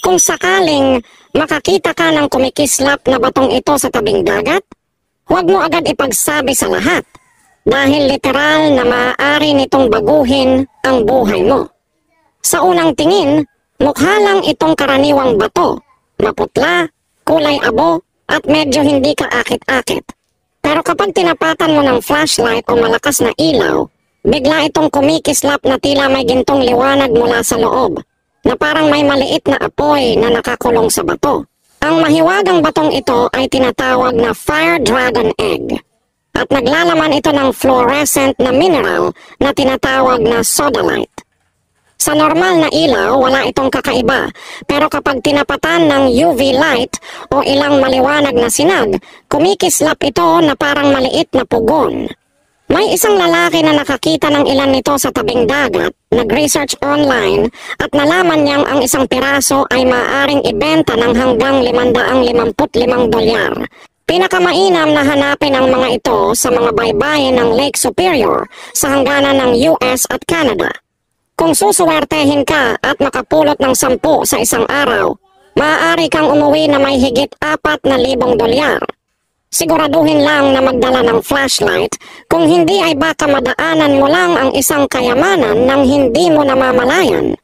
Kung sakaling makakita ka ng kumikislap na batong ito sa tabing dagat, huwag mo agad ipagsabi sa lahat dahil literal na maaari nitong baguhin ang buhay mo. Sa unang tingin, mukha lang itong karaniwang bato, maputla, kulay abo at medyo hindi kaakit-akit. Pero kapag tinapatan mo ng flashlight o malakas na ilaw, bigla itong kumikislap na tila may gintong liwanag mula sa loob, na parang may maliit na apoy na nakakulong sa bato. Ang mahiwagang batong ito ay tinatawag na fire dragon egg, at naglalaman ito ng fluorescent na mineral na tinatawag na sodalite. Sa normal na ilaw, wala itong kakaiba, pero kapag tinapatan ng UV light o ilang maliwanag na sinag, kumikislap ito na parang maliit na pugon. May isang lalaki na nakakita ng ilan nito sa tabing dagat, nag-research online at nalaman niyang ang isang piraso ay maaaring ibenta ng hanggang $555. Pinakamainam na hanapin ang mga ito sa mga baybayin ng Lake Superior sa hangganan ng US at Canada. Kung susuwertehin ka at makapulot ng 10 sa isang araw, maaari kang umuwi na may higit $4,000. Siguraduhin lang na magdala ng flashlight, kung hindi ay baka madaanan mo lang ang isang kayamanan nang hindi mo namamalayan.